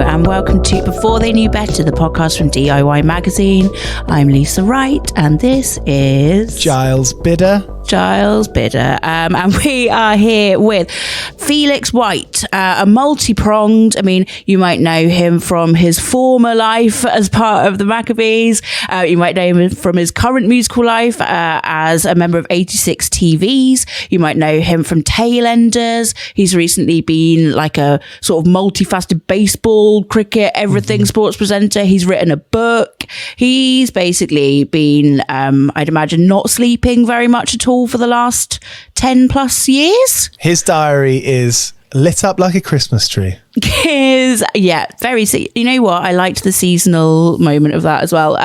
and welcome to Before They Knew Better, the podcast from DIY Magazine. I'm Lisa Wright, and this is... Giles Bidder. And we are here with Felix White, a multi-pronged, you might know him from his former life as part of the Maccabees. You might know him from his current musical life as a member of 86 TVs. You might know him from Tailenders. He's recently been like a sort of multifaceted baseball, cricket, everything sports presenter. He's written a book. He's basically been, I'd imagine, not sleeping very much at all for the last 10 plus years. His diary is lit up like a Christmas tree. Very. You know what? I liked the seasonal moment of that as well.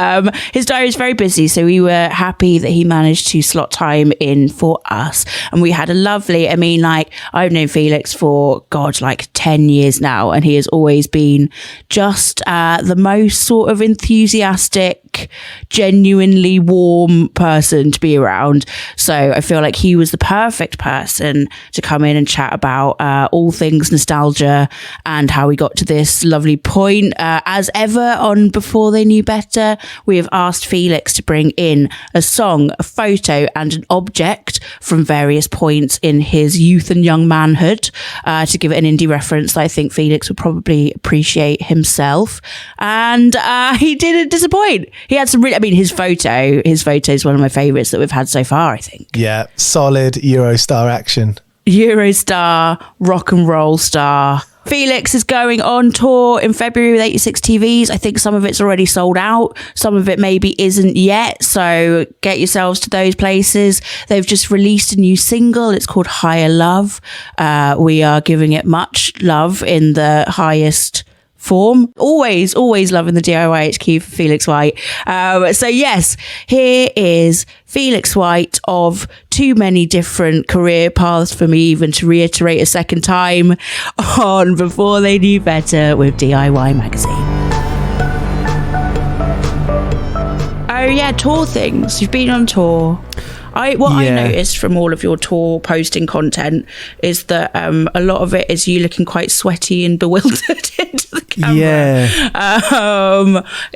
His diary is very busy, so we were happy that he managed to slot time in for us. And we had a lovely, I've known Felix for, 10 years now, and he has always been just the most sort of enthusiastic, genuinely warm person to be around. So I feel like he was the perfect person to come in and chat about all things nostalgia and how we got to this lovely point. As ever on Before They Knew Better, we have asked Felix to bring in a song, a photo and an object from various points in his youth and young manhood to give it an indie reference that I think Felix would probably appreciate himself. And he didn't disappoint. He had some really, his photo is one of my favourites that we've had so far, I think. Yeah, solid Eurostar action. Eurostar, rock and roll star. Felix is going on tour in February with 86 TVs. I think some of it's already sold out. Some of it maybe isn't yet. So get yourselves to those places. They've just released a new single. It's called Higher Love. We are giving it much love in the highest form. Always loving the DIY HQ for Felix White. So yes, here is Felix White of too many different career paths for me even to reiterate a second time on Before They Knew Better with DIY Magazine. Oh yeah, tour things. You've been on tour. I noticed from all of your tour posting content is that a lot of it is you looking quite sweaty and bewildered into the camera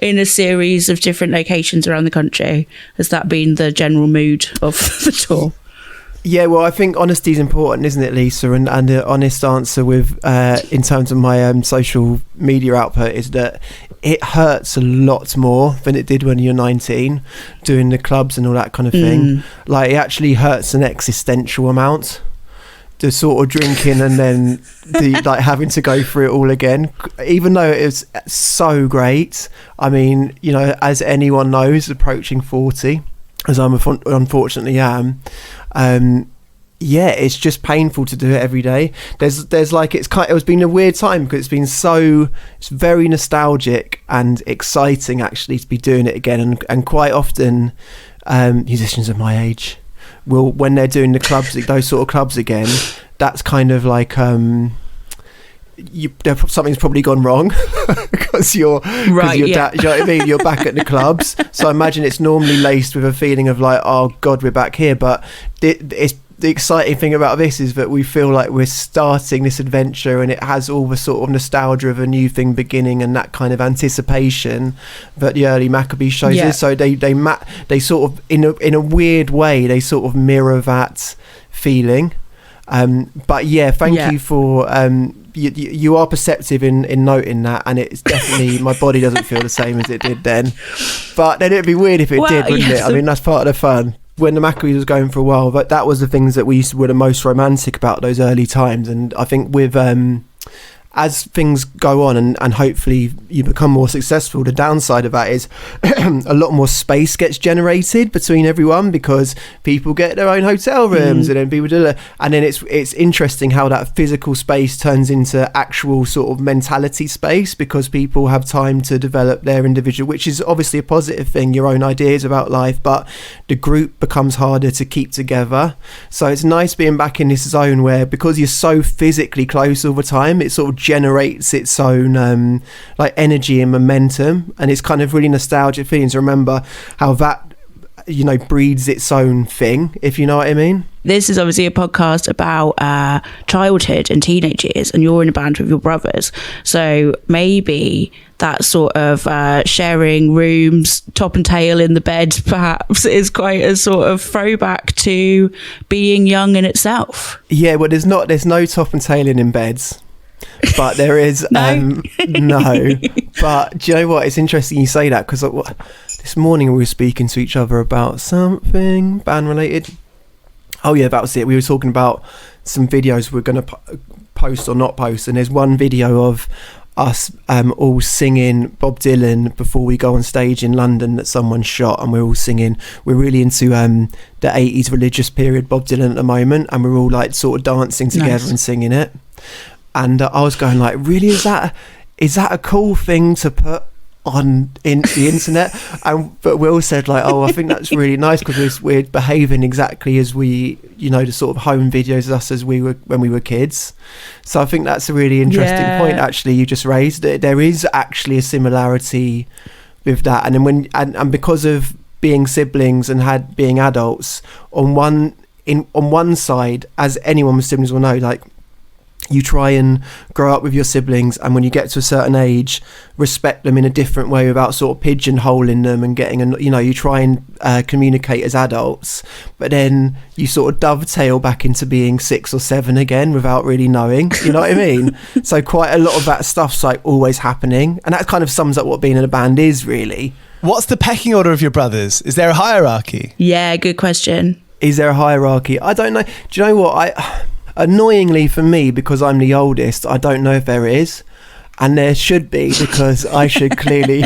in a series of different locations around the country. Has that been the general mood of the tour? Yeah, well, I think honesty is important, isn't it, Lisa? And the honest answer with in terms of my social media output is that it hurts a lot more than it did when you're 19, doing the clubs and all that kind of thing. Like, it actually hurts an existential amount, the sort of drinking and then the having to go through it all again. Even though it was so great, as anyone knows, approaching 40, as I unfortunately am, it's just painful to do it every day. It's been a weird time because it's very nostalgic and exciting actually to be doing it again, and quite often musicians of my age will, when they're doing the clubs, those sort of clubs again, that's kind of like something's probably gone wrong because you're right. You know what I mean? You're back at the clubs, so I imagine it's normally laced with a feeling of like, oh God, we're back here. But it's the exciting thing about this is that we feel like we're starting this adventure, and it has all the sort of nostalgia of a new thing beginning and that kind of anticipation that the early Maccabees shows is. So they sort of in a weird way they sort of mirror that feeling. But yeah, thank you for you are perceptive in noting that, and it's definitely my body doesn't feel the same as it did then, but then it'd be weird if it did, wouldn't it? That's part of the fun. When the Maccabees was going for a while, but that was the things that we were the most romantic about those early times. And I think with as things go on and hopefully you become more successful, the downside of that is a lot more space gets generated between everyone because people get their own hotel rooms and then people do that. And then it's interesting how that physical space turns into actual sort of mentality space because people have time to develop their individual, which is obviously a positive thing, your own ideas about life, but the group becomes harder to keep together. So it's nice being back in this zone where, because you're so physically close all the time, it sort of generates its own like energy and momentum, and it's kind of really nostalgic feelings. Remember how that breeds its own thing, if you know what I mean. This is obviously a podcast about childhood and teenage years, and you're in a band with your brothers. So maybe that sort of sharing rooms, top and tail in the bed, perhaps, is quite a sort of throwback to being young in itself. Yeah, well, there's no top and tailing in beds. But there is no. No. But do you know what? It's interesting you say that, because this morning we were speaking to each other about something band related. Oh yeah, that was it. We were talking about some videos we're going to post or not post, and there's one video of us all singing Bob Dylan before we go on stage in London that someone shot, and we're all singing. We're really into the 80s religious period Bob Dylan at the moment, and we're all like sort of dancing together and singing it. And I was going like, really, is that a cool thing to put on in the internet? But Will said like, oh, I think that's really nice, because we're behaving exactly as we, the sort of home videos of us as we were when we were kids. So I think that's a really interesting point actually you just raised. There is actually a similarity with that, and then and because of being siblings and being adults, on one side, as anyone with siblings will know, like, you try and grow up with your siblings, and when you get to a certain age, respect them in a different way without sort of pigeonholing them and getting, you try and communicate as adults, but then you sort of dovetail back into being 6 or 7 again without really knowing, you know what I mean? So quite a lot of that stuff's like always happening, and that kind of sums up what being in a band is, really. What's the pecking order of your brothers? Is there a hierarchy? Yeah, good question. Is there a hierarchy? I don't know. Do you know what? Annoyingly for me, because I'm the oldest, I don't know if there is, and there should be, because I should clearly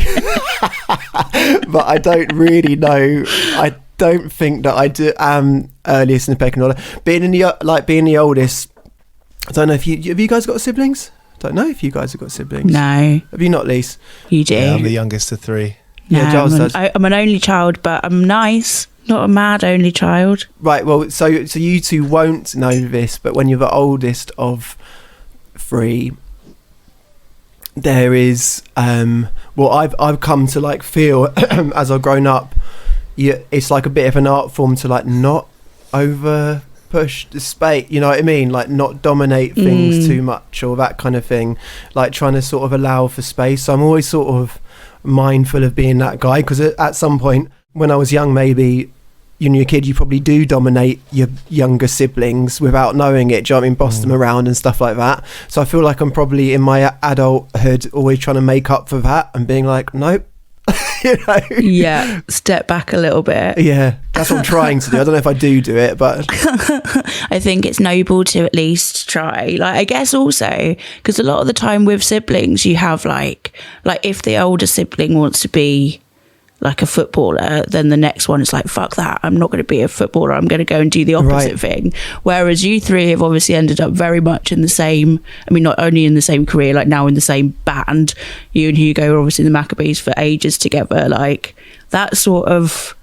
but I don't really know. I don't think that I am earliest in the pecking order. Being the oldest, I don't know if have you guys got siblings? I don't know if you guys have got siblings. No. Have you not, Lise? You do. Yeah, I'm the youngest of 3. No, yeah, Giles does. I'm an only child, but I'm nice. Not a mad only child. Right, well, so you two won't know this, but when you're the oldest of 3, there is I've come to like feel as I've grown up, it's like a bit of an art form to like not over push the space, you know what I mean, like not dominate things too much or that kind of thing, like trying to sort of allow for space. So I'm always sort of mindful of being that guy, because at some point when I was young, maybe you're a kid, you probably do dominate your younger siblings without knowing it. Do you know what I mean? Boss them around and stuff like that. So I feel like I'm probably in my adulthood always trying to make up for that and being like, nope. Yeah, step back a little bit. Yeah, that's what I'm trying to do. I don't know if I do it, but I think it's noble to at least try. Like, I guess also because a lot of the time with siblings, you have like if the older sibling wants to be like a footballer, then the next one is like, fuck that, I'm not going to be a footballer, I'm going to go and do the opposite thing. Whereas you 3 have obviously ended up very much in the same, I mean, not only in the same career, like now in the same band. You and Hugo were obviously in the Maccabees for ages together. Like that sort of,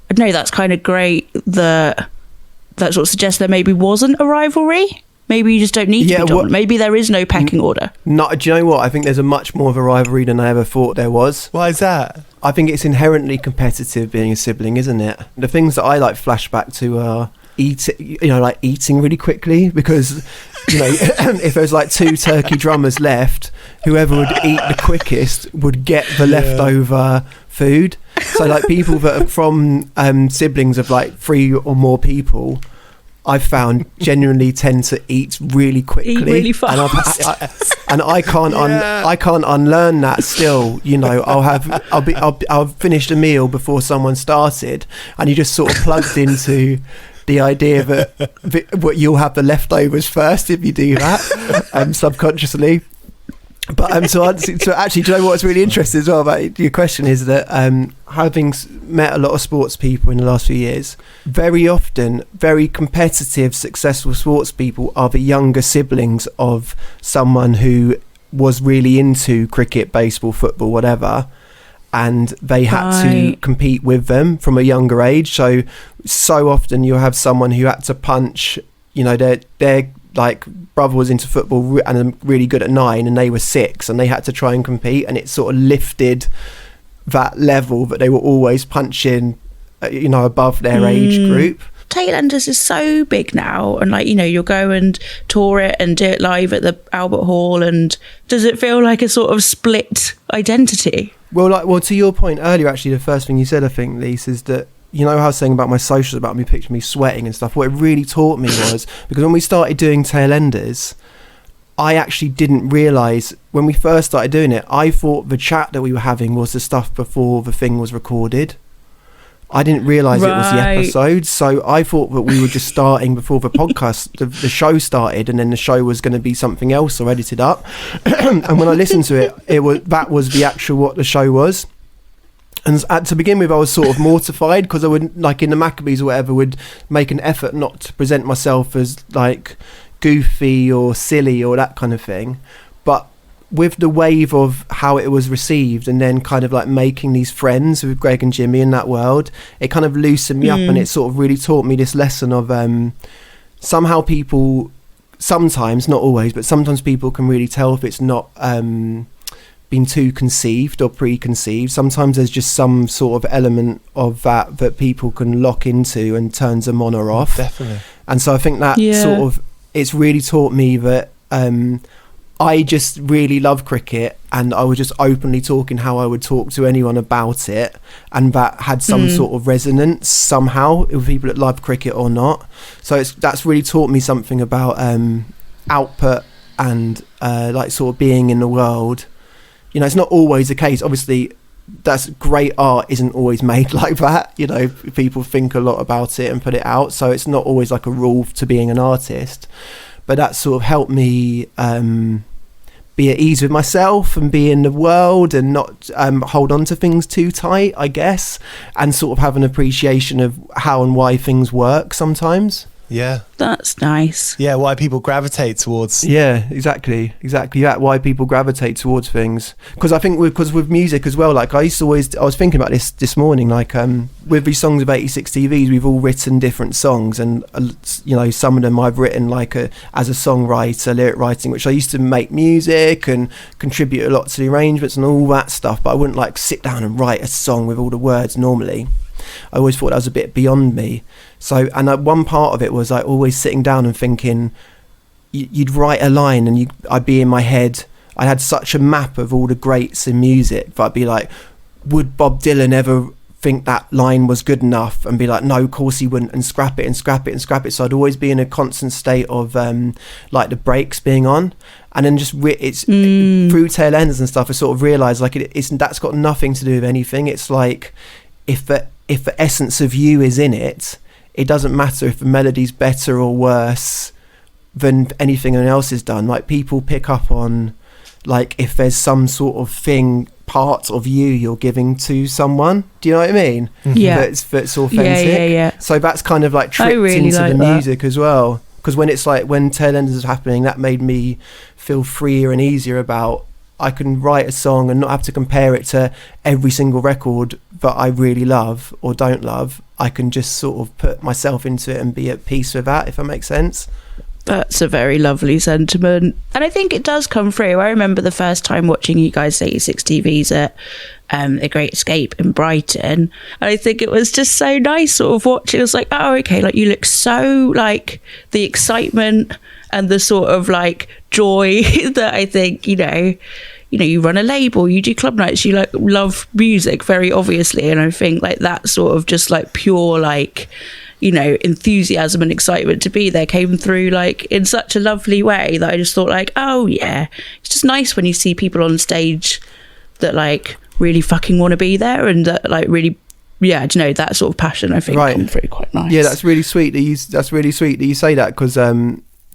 I don't know, that's kind of great. That sort of suggests there maybe wasn't a rivalry. Maybe you just don't need to be dominant. Maybe there is no pecking order. No, do you know what? I think there's a much more of a rivalry than I ever thought there was. Why is that? I think it's inherently competitive being a sibling, isn't it? The things that I like flash back to are eating really quickly, because if there's like 2 turkey drummers left, whoever would eat the quickest would get the leftover food. So like people that are from siblings of like 3 or more people, I've found genuinely tend to eat really quickly, eat really fast, and I can't unlearn that. Still, I'll finished a meal before someone started, and you just sort of plugged into the idea that you'll have the leftovers first if you do that, subconsciously. But so actually, do you know what's really interesting as well about your question is that having met a lot of sports people in the last few years, very often very competitive, successful sports people are the younger siblings of someone who was really into cricket, baseball, football, whatever, and they had to compete with them from a younger age. So often you'll have someone who had to punch, their like brother was into football and really good at 9, and they were 6, and they had to try and compete, and it sort of lifted that level that they were always punching above their age group. Tailenders is so big now, and like, you'll go and tour it and do it live at the Albert Hall, and does it feel like a sort of split identity? Well, to your point earlier, actually, the first thing you said, I think, Lise, is that, how I was saying about my socials, about me picturing me sweating and stuff, what it really taught me was, because when we started doing Tailenders, I actually didn't realise, when we first started doing it, I thought the chat that we were having was the stuff before the thing was recorded. I didn't realise it was the episode, so I thought that we were just starting before the podcast, the show started, and then the show was going to be something else or edited up. And when I listened to it, that was the actual what the show was. And to begin with, I was sort of mortified, because I would, like in the Maccabees or whatever, would make an effort not to present myself as like goofy or silly or that kind of thing. But with the wave of how it was received, and then kind of like making these friends with Greg and Jimmy in that world, it kind of loosened me up, and it sort of really taught me this lesson of somehow people, sometimes, not always, but sometimes people can really tell if it's not been too conceived or preconceived. Sometimes there's just some sort of element of that people can lock into and turns them on or off. Definitely. And so I think that sort of, it's really taught me that I just really love cricket, and I was just openly talking how I would talk to anyone about it, and that had some sort of resonance somehow with people that love cricket or not. So that's really taught me something about output and like sort of being in the world. It's not always the case. Obviously, that's great art isn't always made like that. People think a lot about it and put it out, so it's not always like a rule to being an artist. But that sort of helped me be at ease with myself and be in the world, and not hold on to things too tight, I guess, and sort of have an appreciation of how and why things work sometimes. Yeah. That's nice. Yeah, why people gravitate towards... Yeah, exactly that, why people gravitate towards things. Because I think with music as well, like I was thinking about this morning, like with these songs of 86 TVs, we've all written different songs, and some of them I've written like as a songwriter, lyric writing, which I used to make music and contribute a lot to the arrangements and all that stuff, but I wouldn't like sit down and write a song with all the words normally. I always thought that was a bit beyond me. So, and one part of it was like always sitting down and thinking, you'd write a line and I'd be in my head, I had such a map of all the greats in music, but I'd be like, would Bob Dylan ever think that line was good enough? And be like, no, of course he wouldn't, and scrap it and scrap it and scrap it. So I'd always be in a constant state of like the brakes being on. And then just it's through Tailenders and stuff, I sort of realised like that's got nothing to do with anything. It's like if the essence of you is in it, it doesn't matter if the melody's better or worse than anything else is done. Like people pick up on like if there's some sort of thing, part of you're giving to someone. Do you know what I mean? Yeah. That's authentic. Yeah. So that's kind of like tripped really into like the that. music as well. Because when Tailenders was happening, that made me feel freer and easier about, I can write a song and not have to compare it to every single record that I really love or don't love. I can just sort of put myself into it and be at peace with that, if that makes sense. That's a very lovely sentiment. And I think it does come through. I remember the first time watching you guys 86 TVs at The Great Escape in Brighton. And I think it was just so nice sort of watching. It was like, oh, okay, like you look so like the excitement and the sort of like joy that I think, you run a label, you do club nights, you like love music very obviously. And I think like that sort of just like pure like, enthusiasm and excitement to be there came through like in such a lovely way that I just thought like, oh yeah, it's just nice when you see people on stage that like really fucking want to be there, and that like really, yeah, do you know, that sort of passion I think come through quite nice. Yeah, that's really sweet that you say that, because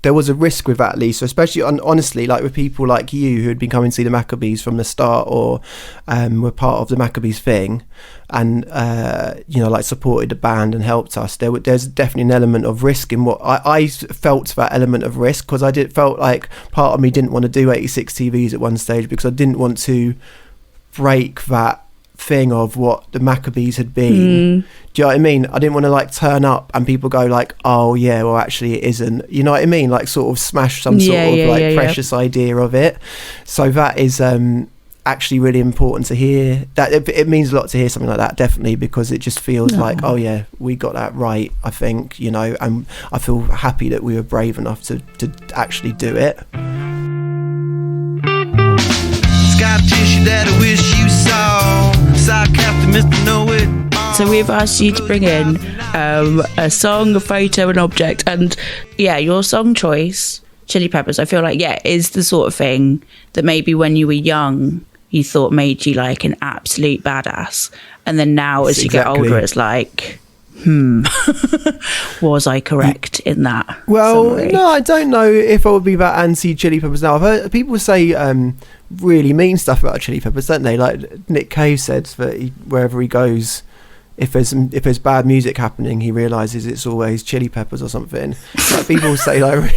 there was a risk with that, Lisa, especially honestly, like with people like you who had been coming to see the Maccabees from the start, or were part of the Maccabees thing, and like supported the band and helped us. There's definitely an element of risk in what I felt, that element of risk, because I felt like part of me didn't want to do 86 TVs at one stage, because I didn't want to break that thing of what the Maccabees had been. Do you know what I mean? I didn't want to like turn up and people go like, oh yeah, well actually it isn't. You know what I mean? Like sort of smash some sort of precious idea of it. So that is actually really important to hear. That it means a lot to hear something like that, definitely, because it just feels like, oh yeah, we got that right, I think, you know, and I feel happy that we were brave enough to actually do it. Scar tissue that I wish you saw. Mr. Know It. So we've asked you to bring in a song, a photo, an object, and yeah, your song choice, Chili Peppers, I feel like, is the sort of thing that maybe when you were young you thought made you like an absolute badass, and then now as you get older it's like, was I correct in that? Well, summary? No, I don't know if I would be that anti Chili Peppers now. I've heard people say really mean stuff about Chili Peppers, don't they? Like Nick Cave said that wherever he goes, if there's bad music happening, he realizes it's always Chili Peppers or something. Like people say like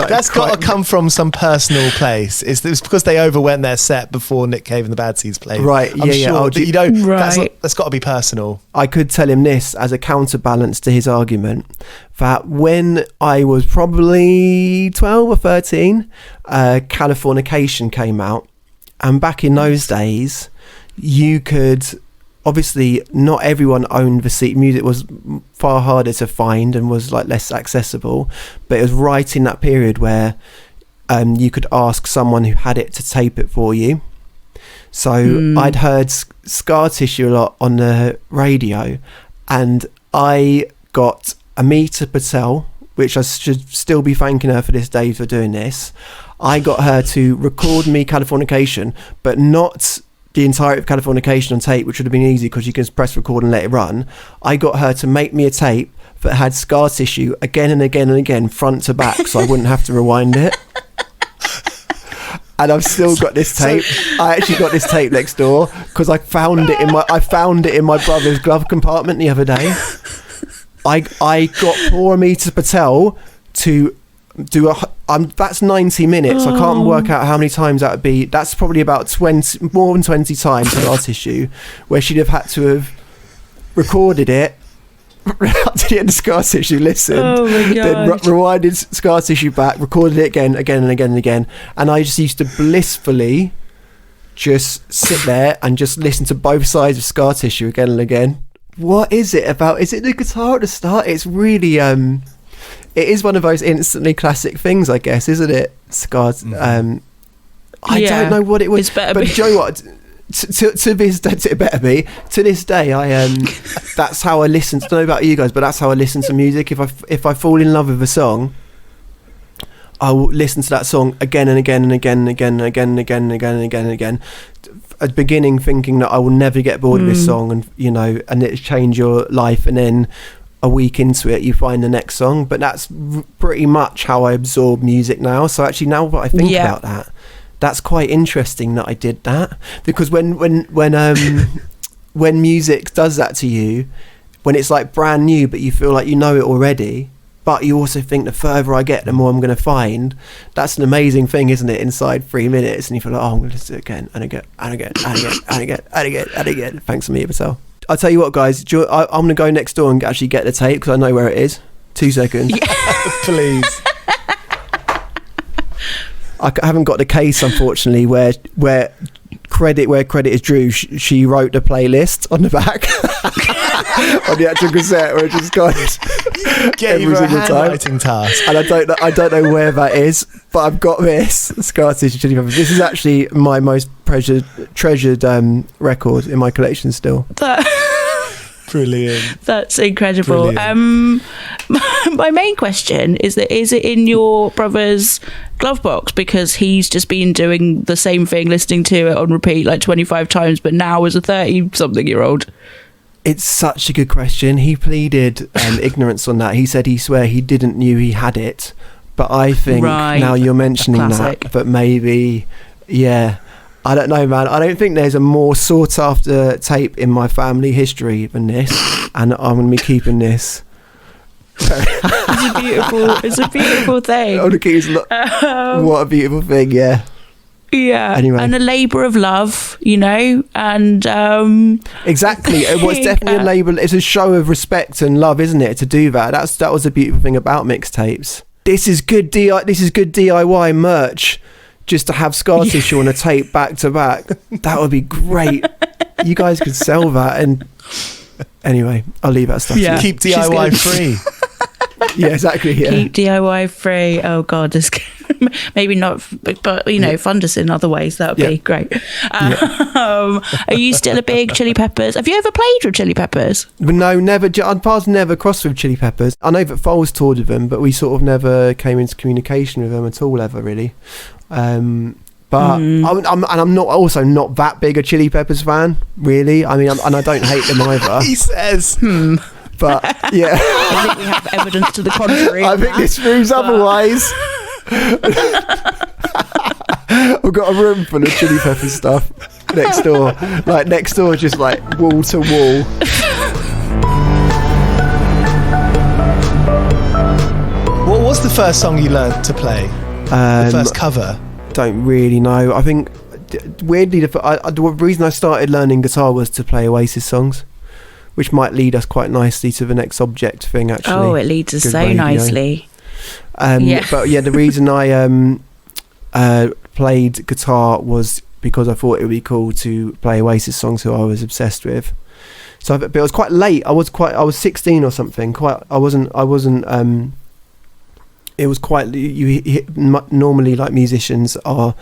that's got to come from some personal place. It's because they overwent their set before Nick Cave and the Bad Seeds played. Right? I'm sure that you don't. Right. That's got to be personal. I could tell him this as a counterbalance to his argument, that when I was probably 12 or 13, Californication came out, and back in those days, you could. Obviously, not everyone owned the CD. Music was far harder to find and was like less accessible. But it was right in that period where you could ask someone who had it to tape it for you. So I'd heard Scar Tissue a lot on the radio, and I got Amita Patel, which I should still be thanking her for this day for doing this. I got her to record me Californication, but not the entirety of Californication on tape, which would have been easy because you can press record and let it run. I got her to make me a tape that had Scar Tissue again and again and again, front to back, so I wouldn't have to rewind it. And I've still got this tape. I actually got this tape next door because I found it in my brother's glove compartment the other day. I got poor Amita Patel to do that's 90 minutes. I can't work out how many times that would be. That's probably about more than 20 times Scar Tissue, where she'd have had to have recorded it up to the end of Scar Tissue, listened, then rewinded Scar Tissue back, recorded it again and again, and I just used to blissfully just sit there and just listen to both sides of Scar Tissue again and again. What is it about? Is it the guitar at the start? It's really it is one of those instantly classic things, I guess, isn't it? Scars. I don't know what it was, but do you know what? To this day, it better be. To this day, that's how I listen. I don't know about you guys, but that's how I listen to music. If I fall in love with a song, I will listen to that song again and again and again and again and again and again and again and again and again. At the beginning, thinking that I will never get bored of this song, and and it change your life, and then a week into it you find the next song. But that's pretty much how I absorb music now. So actually, now that I think about that, that's quite interesting that I did that, because when music does that to you, when it's like brand new but you feel like you know it already, but you also think the further I get the more I'm going to find. That's an amazing thing, isn't it? Inside 3 minutes, and you feel like, oh, I'm going to listen to it again and again and again and again and again and again and again. Thanks to me, Patel. I'll tell you what, guys, I'm going to go next door and actually get the tape, because I know where it is. 2 seconds. Please. I haven't got the case, unfortunately, where credit is due. She wrote the playlist on the back on the actual cassette, where it just goes every single handwriting task. And I don't know where that is, but I've got this Scar Tissue Chili Peppers. This is actually my most treasured record in my collection still. Brilliant. That's incredible. Brilliant. My main question is it in your brother's glove box, because he's just been doing the same thing, listening to it on repeat like 25 times, but now as a 30-something-year-old? It's such a good question. He pleaded ignorance on that. He said he swear he didn't knew he had it, but I think now you're mentioning that, but maybe, yeah. I don't know, man. I don't think there's a more sought after tape in my family history than this, and I'm going to be keeping this. It's a beautiful thing. What a beautiful thing, yeah. Yeah. Anyway. And a labour of love, and exactly. It was definitely a labour. It's a show of respect and love, isn't it, to do that? That was a beautiful thing about mixtapes. This is good DIY merch. just to have scar tissue on a tape back to back. That would be great. You guys could sell that. And anyway, I'll leave that stuff to you. Keep DIY free. Yeah, exactly. Yeah. Keep DIY free. Oh God, this maybe not, but you know, fund us in other ways. That would be great. Are you still a big Chili Peppers? Have you ever played with Chili Peppers? No, never. Our paths never crossed with Chili Peppers. I know that Foles toured with them, but we sort of never came into communication with them at all, ever really. But I'm not that big a Chili Peppers fan, really. I mean, and I don't hate them either. He says. But yeah, I think we have evidence to the contrary. I think this proves otherwise. I've got a room full of Chili Pepper stuff next door. Like next door, just like wall to wall. What was the first song you learned to play? The first cover? Don't really know. I think weirdly, the reason I started learning guitar was to play Oasis songs, which might lead us quite nicely to the next object thing, actually. Oh, it leads us so nicely. But yeah, the reason I played guitar was because I thought it would be cool to play Oasis songs who I was obsessed with. So, but it was quite late. I was 16 or something. It was quite. Normally, like, musicians are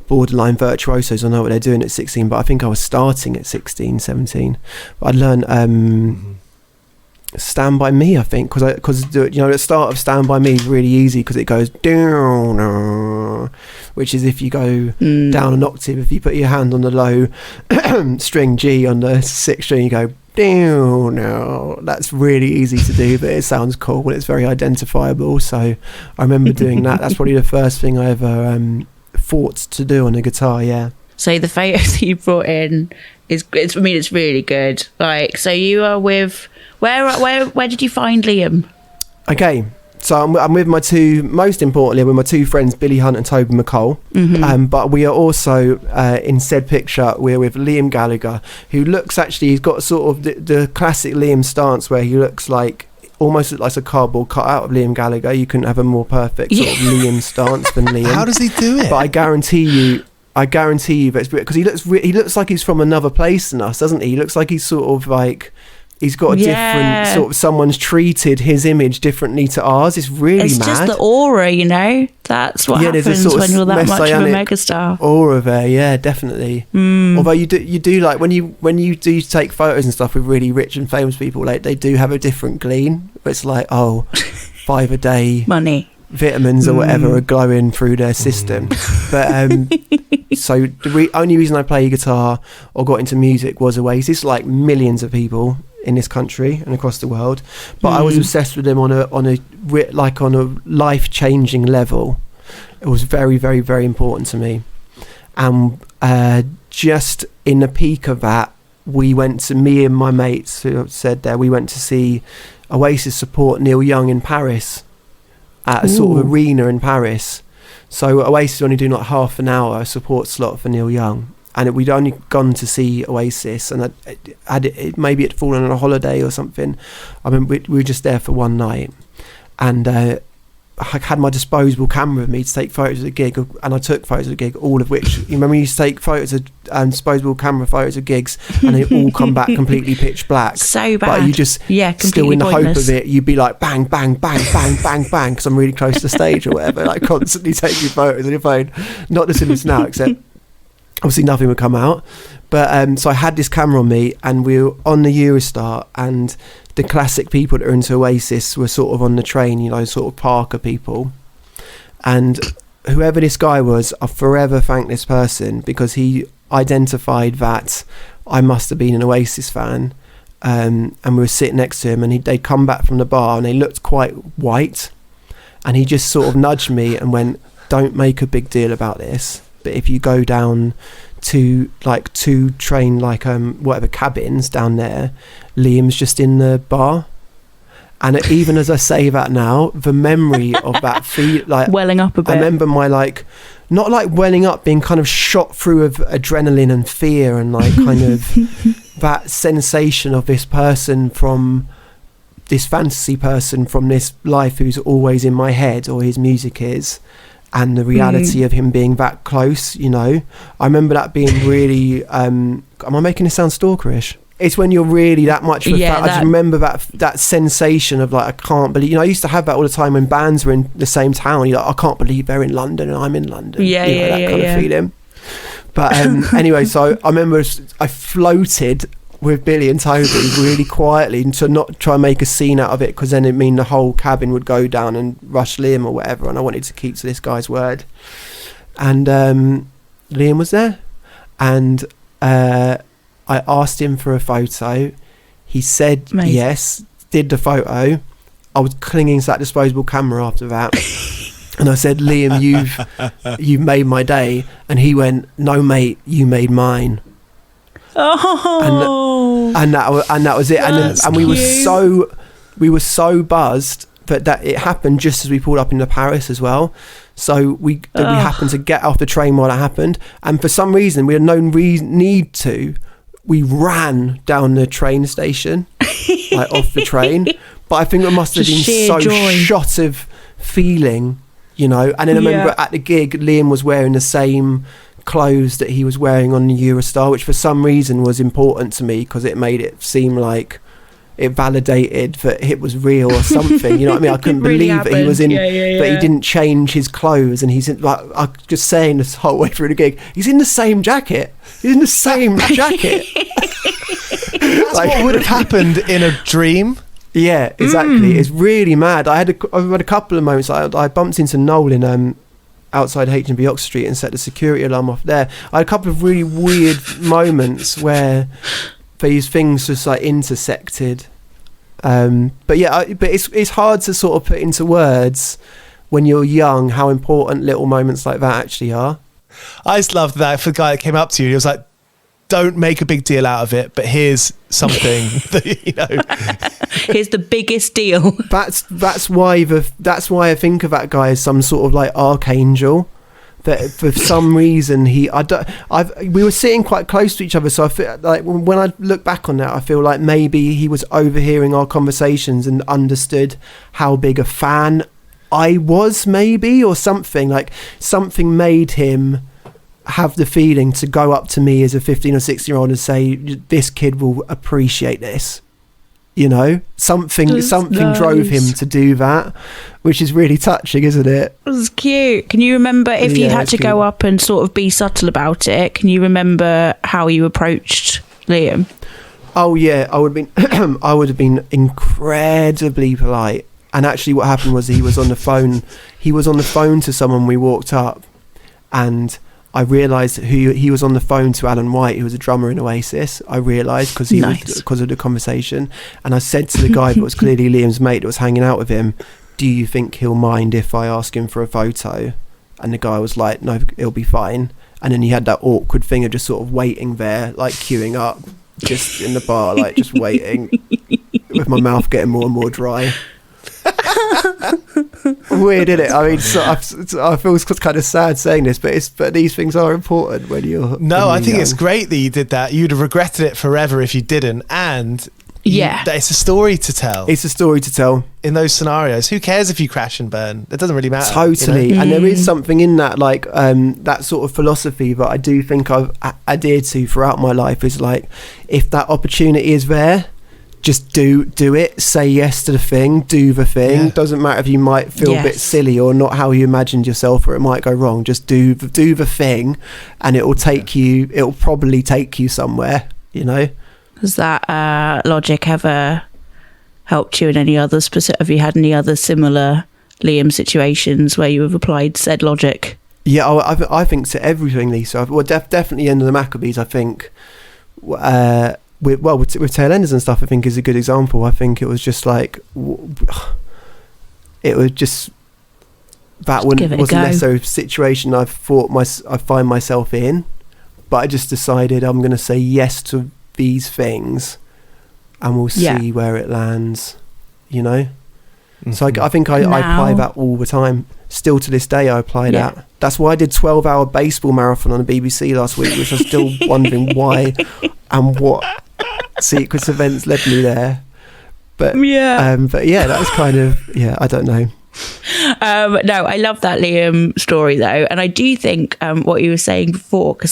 borderline virtuosos. I know what they're doing at 16, but I think I was starting at 16, 17. But I'd learn Stand By Me, I think, because the start of Stand By Me is really easy because it goes down, which is if you go down an octave. If you put your hand on the low string G on the sixth string, you go down. That's really easy to do, but it sounds cool and it's very identifiable. So I remember doing that. That's probably the first thing I ever thought to do on a guitar. Yeah. So the photos that you brought in it's really good. Like, so you are with where did you find Liam? Okay, so I'm with my most importantly with my two friends, Billy Hunt and Toby McCall. But we are also in said picture, we're with Liam Gallagher, who looks, actually, he's got sort of the classic Liam stance where he looks like almost like a cardboard cut out of Liam Gallagher. You couldn't have a more perfect sort of Liam stance than Liam. How does he do it? But I guarantee you that it's because he looks like he's from another place than us, doesn't he? He looks like he's sort of like he's got a different sort of, someone's treated his image differently to ours. It's really it's mad. It's just the aura, you know. That's what happens sort of when you're that much of a megastar. Aura there, yeah, definitely. Although you do like when you do take photos and stuff with really rich and famous people, like they do have a different gleam. It's like, oh, 5 a day money. Vitamins or whatever are glowing through their system. But so the only reason I play guitar or got into music was Oasis, like millions of people in this country and across the world. But I was obsessed with them on a life-changing level. It was very, very, very important to me. And just in the peak of that, me and my mates who said there, we went to see Oasis support Neil Young in Paris at a sort of arena in Paris. So Oasis only doing like half an hour support slot for Neil Young, and we'd only gone to see Oasis, and maybe it'd fallen on a holiday or something. I mean, we were just there for one night, and I had my disposable camera with me to take photos of the gig, and I took photos of the gig, all of which, you remember, you used to take photos of disposable camera photos of gigs, and they all come back completely pitch black. So bad. But you just still in the hope of it, you'd be like bang, bang, bang, bang, bang, bang, because I'm really close to the stage or whatever, like constantly taking photos on your phone. Not the this now, except obviously nothing would come out. But so I had this camera on me, and we were on the Eurostar, and the classic people that are into Oasis were sort of on the train, you know, sort of Parker people. And whoever this guy was, I forever thank this person, because he identified that I must have been an Oasis fan. And we were sitting next to him, and they'd come back from the bar, and they looked quite white. And he just sort of nudged me and went, "Don't make a big deal about this, but if you go down to like 2 train whatever cabins down there, Liam's just in the bar." And even as I say that now, the memory of that feel, like welling up a bit. I remember my not like welling up, being kind of shot through of adrenaline and fear, and like kind of that sensation of this person from this fantasy person from this life who's always in my head, or his music is. and the reality of him being that close, you know. I remember that being really, am I making it sound stalkerish? It's when you're really that much of a fan. I just remember that sensation of like, I can't believe, you know, I used to have that all the time when bands were in the same town. You're like, I can't believe they're in London and I'm in London. Yeah, you know, that kind of feeling. But anyway, so I remember I floated with Billy and Toby really quietly to not try and make a scene out of it, because then it'd mean the whole cabin would go down and rush Liam or whatever, and I wanted to keep to this guy's word. And Liam was there, and I asked him for a photo. He said yes, did the photo. I was clinging to that disposable camera after that. And I said, Liam, you've made my day. And he went, no, mate, you made mine. Oh, and that was it. And we were so buzzed that it happened just as we pulled up into Paris as well. So we happened to get off the train while it happened, and for some reason we had no need to. We ran down the train station, like off the train. But I think it must have been so shot of feeling, you know. And then I remember at the gig, Liam was wearing the same clothes that he was wearing on the Eurostar, which for some reason was important to me because it made it seem like it validated that it was real or something. You know what I mean? I couldn't believe that he was in, but he didn't change his clothes, and he's in, like, I was just saying this whole way through the gig, he's in the same jacket. He's in the same jacket. That's like, what would have happened in a dream. Yeah, exactly. It's really mad. I've had a couple of moments. I bumped into Noel in outside H&B Oxford Street and set the security alarm off there. I had a couple of really weird moments where these things just like intersected. But it's hard to sort of put into words when you're young how important little moments like that actually are. I just loved that for the guy that came up to you. He was like, don't make a big deal out of it, but here's something that, you know. Here's the biggest deal. That's why I think of that guy as some sort of like archangel. That for some reason we were sitting quite close to each other, so I feel like when I look back on that, I feel like maybe he was overhearing our conversations and understood how big a fan I was, maybe, or something. Like something made him have the feeling to go up to me as a 15 or 16-year-old and say, this kid will appreciate this. You know, something drove him to do that, which is really touching, isn't it? It was cute. Can you remember if you had to go up and sort of be subtle about it? Can you remember how you approached Liam? Oh yeah, I would have been incredibly polite. And actually, what happened was he was on the phone. He was on the phone to someone. We walked up, and I realised who he was on the phone to. Alan White, who was a drummer in Oasis. I realised because of the conversation, and I said to the guy that was clearly Liam's mate that was hanging out with him, "Do you think he'll mind if I ask him for a photo?" And the guy was like, "No, it'll be fine." And then he had that awkward thing of just sort of waiting there, like queuing up, just in the bar, like just waiting, with my mouth getting more and more dry. Weird, isn't it? I mean, I feel kind of sad saying this, but these things are important when you're. No, I think it's great that you did that. You'd have regretted it forever if you didn't, and it's a story to tell. It's a story to tell in those scenarios. Who cares if you crash and burn? It doesn't really matter. Totally, you know? And there is something in that, like that sort of philosophy that I do think I've adhered to throughout my life. Is like, if that opportunity is there, just do it. Say yes to the thing. Do the thing. Doesn't matter if you might feel a bit silly or not how you imagined yourself, or it might go wrong. Just do the thing, and it will take you. It will probably take you somewhere. You know. Has that logic ever helped you in any other specific? Have you had any other similar Liam situations where you have applied said logic? Yeah, I think to everything, Lisa. Well, definitely in the Maccabees. I think. With Tailenders and stuff, I think is a good example. I think it was just like it was just that wasn't necessarily a situation I thought I find myself in, but I just decided I'm going to say yes to these things, and we'll see where it lands. You know, so I think I apply that all the time. Still to this day, I apply that. That's why I did 12-hour baseball marathon on the BBC last week, which I'm still wondering why and what sequence events led me there. But that was kind of I don't know. No, I love that Liam story though, and I do think what you were saying before, because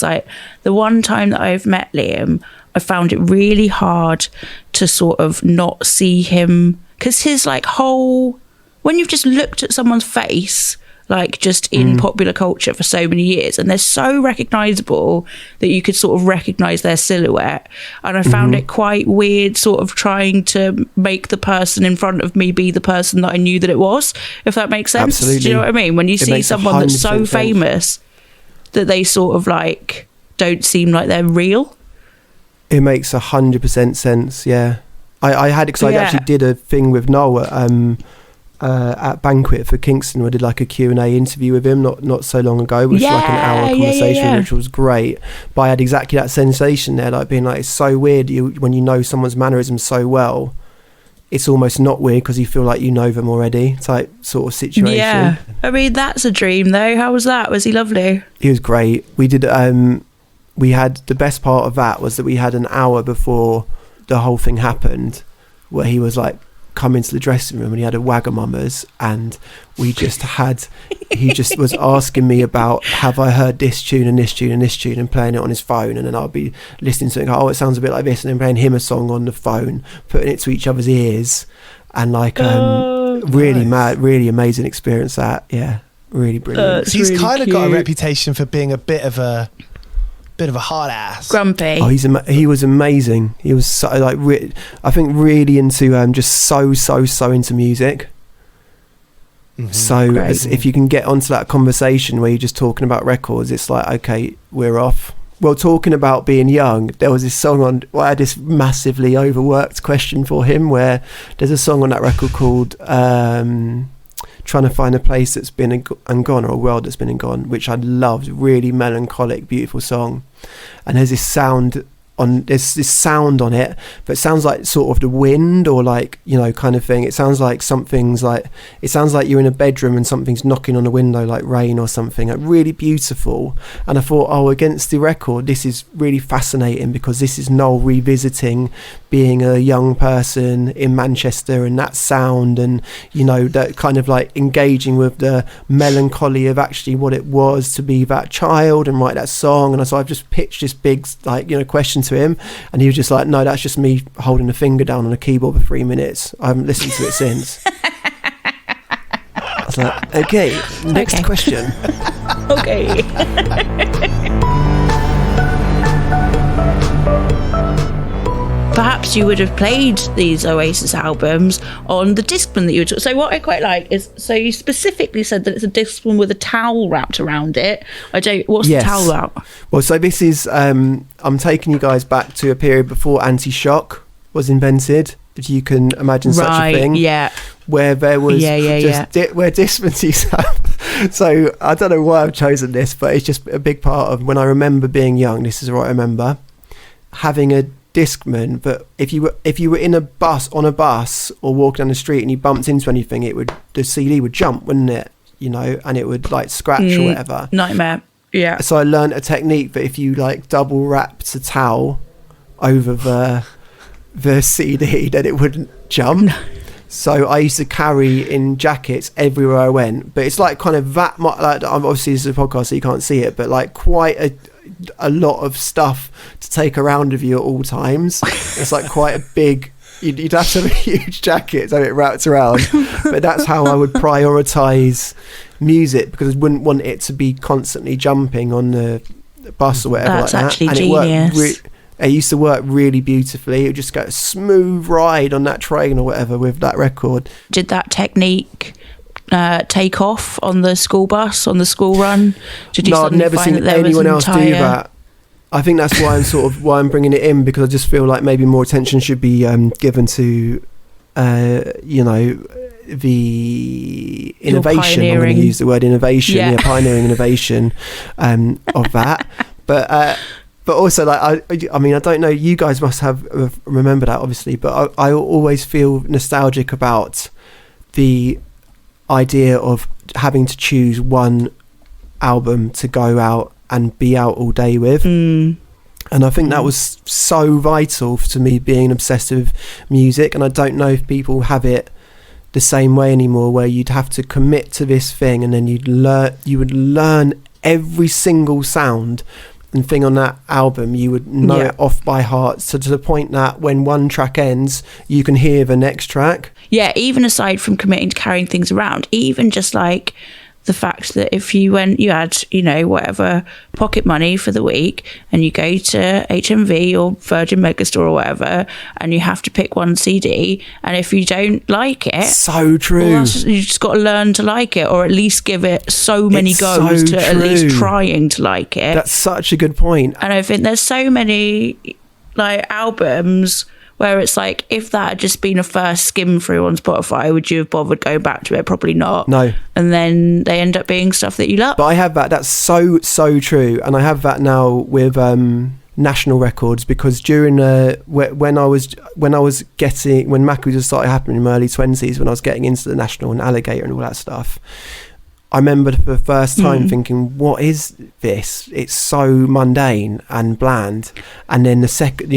the one time that I've met Liam, I found it really hard to sort of not see him, because his like whole, when you've just looked at someone's face, like just in popular culture for so many years, and they're so recognizable that you could sort of recognize their silhouette, and I found it quite weird sort of trying to make the person in front of me be the person that I knew that it was, if that makes sense. Absolutely. Do you know what I mean? When you see someone that's so sense. famous that they sort of like don't seem like they're real. It makes 100% sense. Yeah, I had, because I actually did a thing with Noel at Banquet for Kingston. I did like a Q&A interview with him not so long ago, which was like an hour conversation, which was great. But I had exactly that sensation there, like being like, it's so weird when you know someone's mannerisms so well, it's almost not weird because you feel like you know them already, type sort of situation. Yeah, I mean, that's a dream though. How was that? Was he lovely? He was great. We did we had, the best part of that was that we had an hour before the whole thing happened where he was like, come into the dressing room, and he had a Wagamama's, and he just was asking me about, have I heard this tune and this tune and this tune, and playing it on his phone, and then I'll be listening to it and go, oh, it sounds a bit like this, and then playing him a song on the phone, putting it to each other's ears, and like really mad, really amazing experience. That really brilliant. He's really kind of cute. got a reputation for being a bit of a hard ass, Grumpy. Oh, he was amazing. He was so like I think really into just so into music. So if you can get onto that conversation where you're just talking about records, it's like, okay, we're off. Well, talking about being young, there was this song on, I had this massively overworked question for him, where there's a song on that record called Trying to Find a Place That's Been and Gone, or a World That's Been and Gone, which I loved. Really melancholic, beautiful song. And there's this sound on it, but it sounds like sort of the wind, or like, you know, kind of thing. It sounds like it sounds like you're in a bedroom and something's knocking on the window, like rain or something. Like, really beautiful. And I thought, oh, against the record, this is really fascinating, because this is Noel revisiting being a young person in Manchester, and that sound, and, you know, that kind of like engaging with the melancholy of actually what it was to be that child and write that song. And so I've just pitched this big, like, you know, question to him, and he was just like, no, that's just me holding a finger down on a keyboard for 3 minutes. I haven't listened to it since. I was like, okay, next question. Okay. Perhaps you would have played these Oasis albums on the Discman that you were talking. So what I quite like is, so you specifically said that it's a Discman with a towel wrapped around it. What's the towel wrap? Well, so this is, I'm taking you guys back to a period before anti-shock was invented, if you can imagine such a thing. Yeah. Where there was where Discmans used to have. So I don't know why I've chosen this, but it's just a big part of when I remember being young. This is what I remember, having a Discman. But if you were in a bus, or walking down the street and you bumped into anything, the CD would jump, wouldn't it? You know, and it would like scratch or whatever. Nightmare. Yeah. So I learned a technique that if you like double wrapped a towel over the CD, then it wouldn't jump. So I used to carry in jackets everywhere I went. But it's like kind of that much, like, obviously this is a podcast so you can't see it, but like quite a lot of stuff to take around with you at all times. It's like quite a big, you'd have to have a huge jacket to have it wrapped around. But that's how I would prioritise music, because I wouldn't want it to be constantly jumping on the bus or whatever. That's like actually that. And genius. It used to work really beautifully. It would just go a smooth ride on that train or whatever with that record. Did that technique take off on the school bus, on the school run? Did you I've never seen anyone else do that. I think that's why I'm bringing it in, because I just feel like maybe more attention should be given to, you know, the innovation. I'm going to use the word innovation, pioneering innovation of that. But also, like, I mean, I don't know, you guys must have remembered that, obviously, but I always feel nostalgic about the idea of having to choose one album to go out and be out all day with. And I think that was so vital to me being obsessed with music. And I don't know if people have it the same way anymore, where you'd have to commit to this thing, and then you would learn every single sound and thing on that album. You would know it off by heart, so to the point that when one track ends, you can hear the next track. Yeah, even aside from committing to carrying things around, even just like the fact that if you had, whatever pocket money for the week, and you go to HMV or Virgin Megastore or whatever, and you have to pick one CD, and if you don't like it, so true, you just got to learn to like it, or at least give it so many goes to at least trying to like it. That's such a good point. And I think there's so many like albums where it's like, if that had just been a first skim through on Spotify, would you have bothered going back to it? Probably not. No. And then they end up being stuff that you love. But I have that. That's so true. And I have that now with national records, because during when Maccabees started happening in my early 20s, when I was getting into the national and Alligator and all that stuff, I remember for the first time thinking, what is this? It's so mundane and bland. And then the second,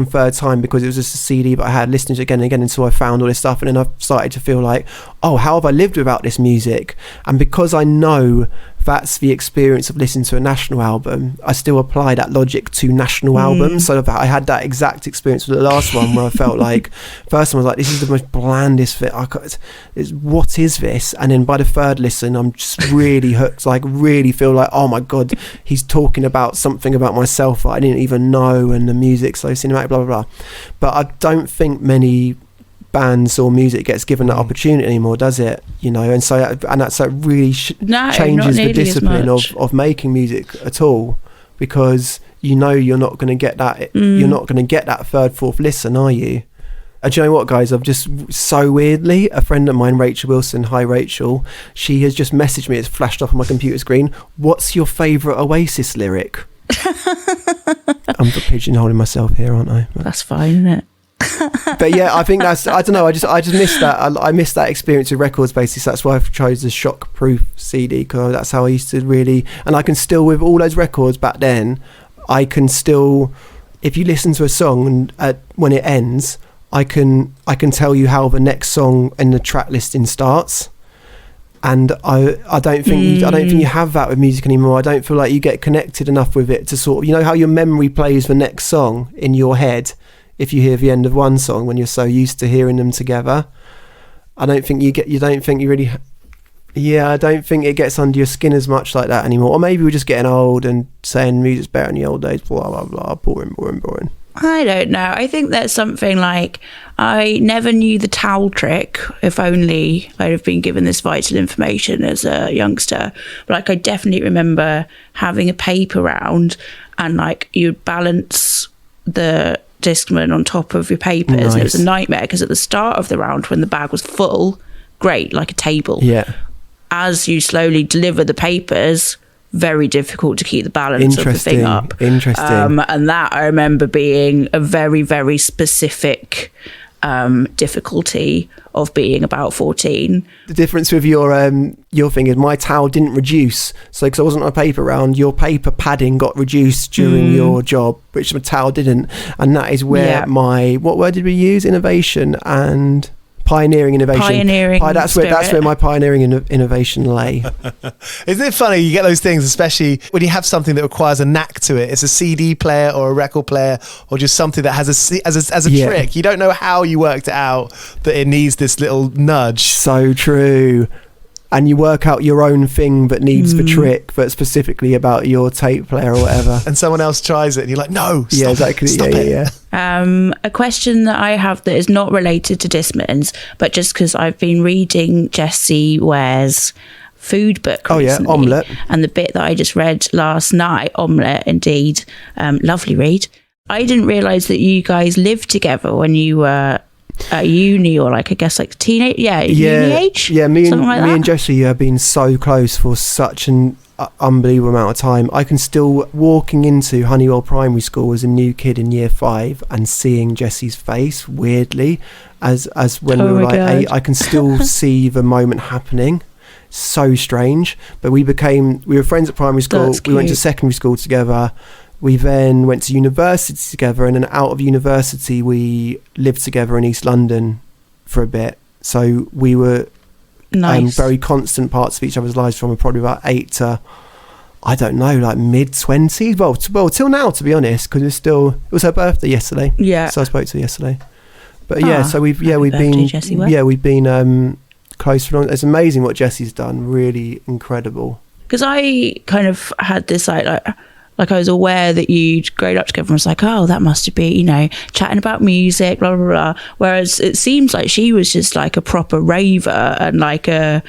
third time, because it was just a CD, but I had listened to it again and again until I found all this stuff. And then I started to feel like, oh, how have I lived without this music? And because I know that's the experience of listening to a national album, I still apply that logic to national albums. So I had that exact experience with the last one, where I felt like, first time I was like, this is the most blandest fit. What is this? And then by the third listen, I'm just really hooked, like really feel like, oh my God, he's talking about something about myself that I didn't even know, and the music's so cinematic, blah, blah, blah. But I don't think many bands or music gets given that opportunity anymore, does it? And so that's really changes the discipline of making music at all, because you're not going to get that you're not going to get that third, fourth listen, are you? Do you know what, guys? I've just so weirdly, a friend of mine, Rachel Wilson, hi Rachel, she has just messaged me, it's flashed up on my computer screen, what's your favourite Oasis lyric? I'm pigeonholing myself here, aren't I? That's fine, isn't it? But yeah, I think that's, I don't know, I just missed that. I missed that experience with records, basically. So that's why I chose the Shockproof CD, because that's how I used to really, and I can still, with all those records back then, I can still, if you listen to a song and when it ends, I can tell you how the next song in the track listing starts. And I don't think you have that with music anymore. I don't feel like you get connected enough with it to sort of, how your memory plays the next song in your head. If you hear the end of one song, when you're so used to hearing them together, I don't think it gets under your skin as much like that anymore. Or maybe we're just getting old and saying music's better in the old days, blah, blah, blah, boring. I don't know. I think there's something like, I never knew the towel trick. If only I'd have been given this vital information as a youngster. But like, I definitely remember having a paper round, and like, you'd balance the Discman on top of your papers. Nice. And it was a nightmare, because at the start of the round, when the bag was full, great, like a table. Yeah. As you slowly deliver the papers, very difficult to keep the balance of the thing up. Interesting. And that I remember being a very, very specific difficulty of being about 14. The difference with your thing is, my towel didn't reduce, so because I wasn't on a paper round, your paper padding got reduced during your job, which my towel didn't. And that is where what word did we use? Innovation and pioneering innovation. That's where my pioneering innovation lay. Isn't it funny? You get those things, especially when you have something that requires a knack to it. It's a CD player or a record player, or just something that has a trick. You don't know how you worked it out, that it needs this little nudge. So true. And you work out your own thing that needs the trick, but specifically about your tape player or whatever. And someone else tries it, and you're like, no, stop, yeah, exactly. Stop it. A question that I have that is not related to Discmans, but just because I've been reading Jessie Ware's food book recently. Omelette. And the bit that I just read last night, Omelette, indeed, lovely read. I didn't realise that you guys lived together when you were at uni, or like, I guess like teenage, uni age. Yeah, me and Jessie have been so close for such an unbelievable amount of time. I can still, walking into Honeywell Primary School as a new kid in year 5 and seeing Jessie's face weirdly as when we were like 8, I can still see the moment happening. So strange. But we were friends at primary school. We went to secondary school together. We then went to university together, and then out of university we lived together in East London for a bit. So we were very constant parts of each other's lives from probably about 8 to, I don't know, like mid-20s. Well, till now, to be honest, because it was her birthday yesterday. Yeah. So I spoke to her yesterday. But so we've birthday, Jessie Ware. we've been close for long. It's amazing what Jessie's done. Really incredible. Because I kind of had this like I was aware that you'd grown up together and was like, oh, that must be, you know, chatting about music, blah, blah, blah. Whereas it seems like she was just like a proper raver and like a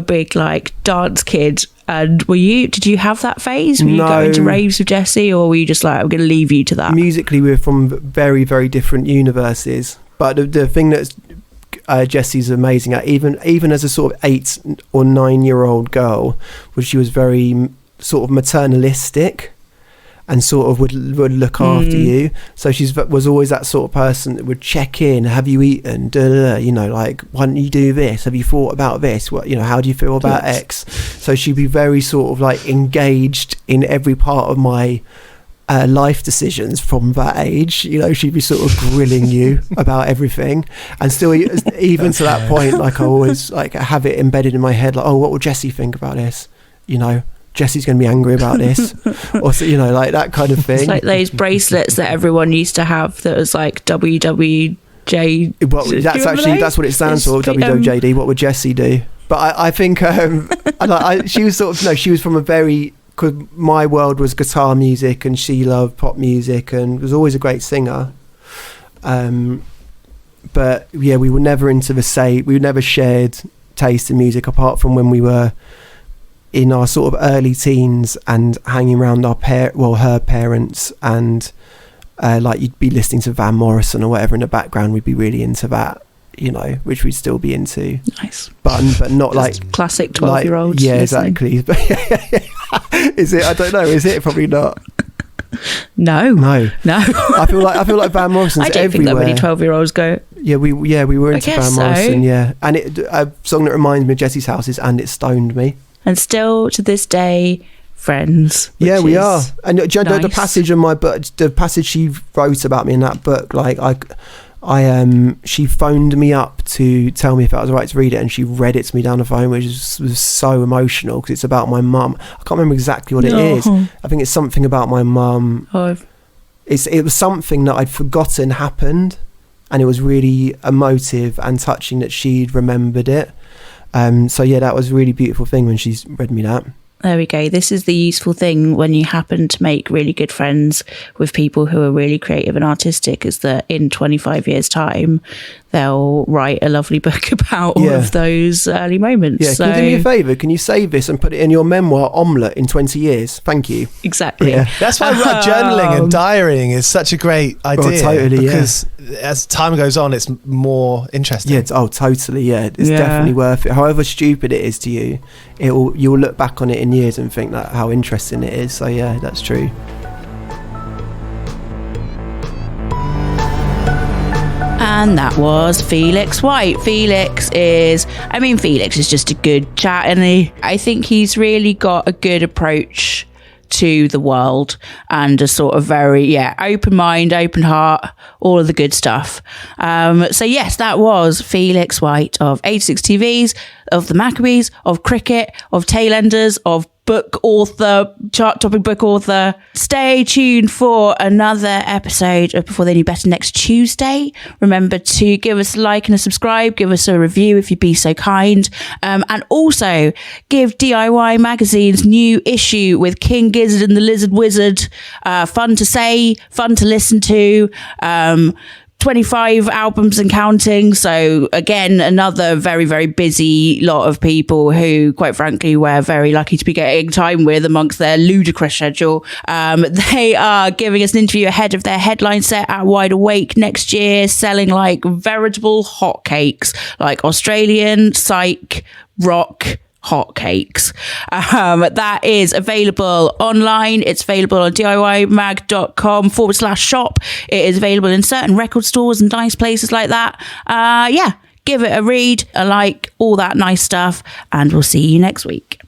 big like dance kid. And did you have that phase? Were you going to raves with Jessie, or were you just like, I'm going to leave you to that? Musically, we're from very, very different universes. But the thing that's Jessie's amazing at, even as a sort of 8 or 9-year-old girl, was she was very sort of maternalistic and sort of would look after you. So was always that sort of person that would check in. Have you eaten? You know, like, why don't you do this? Have you thought about this? What, you know, how do you feel about X? So she'd be very sort of like engaged in every part of my life decisions from that age. You know, she'd be sort of grilling you about everything, and still even to that point, like I always like have it embedded in my head, like, oh, what will Jessie think about this? You know, Jessie's going to be angry about this, or you know, like that kind of thing. It's like those bracelets that everyone used to have that was like WWJ. Well, that's what it stands for. WWJD. What would Jessie do? But I think she was sort of she was from a very, because my world was guitar music and she loved pop music and was always a great singer. But yeah, we were never into we never shared taste in music apart from when we were in our sort of early teens and hanging around her parents, and like you'd be listening to Van Morrison or whatever in the background, we'd be really into that, you know, which we'd still be into. Nice. But not like classic 12-year-old. Yeah, listening. Exactly. Is it? I don't know. Is it? Probably not. No. I feel like Van Morrison's everywhere. I don't think that many 12-year-olds go. Yeah, we were into Van Morrison. Yeah, and a song that reminds me of Jessie's house is "And It Stoned Me." And still to this day, friends. Yeah, we are. And the passage in my book, the passage she wrote about me in that book, like she phoned me up to tell me if I was right to read it, and she read it to me down the phone, which was so emotional because it's about my mum. I can't remember exactly what it is. I think it's something about my mum. It was something that I'd forgotten happened, and it was really emotive and touching that she'd remembered it. So yeah, that was a really beautiful thing when she's read me that. There we go. This is the useful thing when you happen to make really good friends with people who are really creative and artistic, is that in 25 years' time, they'll write a lovely book about all of those early moments. Yeah, so, can you do me a favour? Can you save this and put it in your memoir, Omelette, in 20 years? Thank you. Exactly. Yeah. That's why journaling and diarying is such a great idea. Oh, totally, because as time goes on, it's more interesting. Yeah, totally, yeah. It's definitely worth it. However stupid it is to you, you'll look back on it in years and think that how interesting it is. So yeah, that's true. And that was Felix White. Felix is just a good chat, and I think he's really got a good approach to the world and a sort of very open mind, open heart, all of the good stuff. So yes, that was Felix White of 86 TVs, of the Maccabees, of cricket, of Tailenders, of book author, chart topic book author. Stay tuned for another episode of Before They Knew Better next Tuesday. Remember to give us a like and a subscribe, give us a review if you'd be so kind, and also give DIY Magazine's new issue with King Gizzard and the Lizard Wizard fun to say, fun to listen to. 25 albums and counting. So again, another very, very busy lot of people who, quite frankly, we're very lucky to be getting time with amongst their ludicrous schedule. They are giving us an interview ahead of their headline set at Wide Awake next year, selling like veritable hotcakes, like Australian psych rock hotcakes. That is available online. It's available on diymag.com/shop. It is available in certain record stores and nice places like that. Give it a read, a like, all that nice stuff, and we'll see you next week.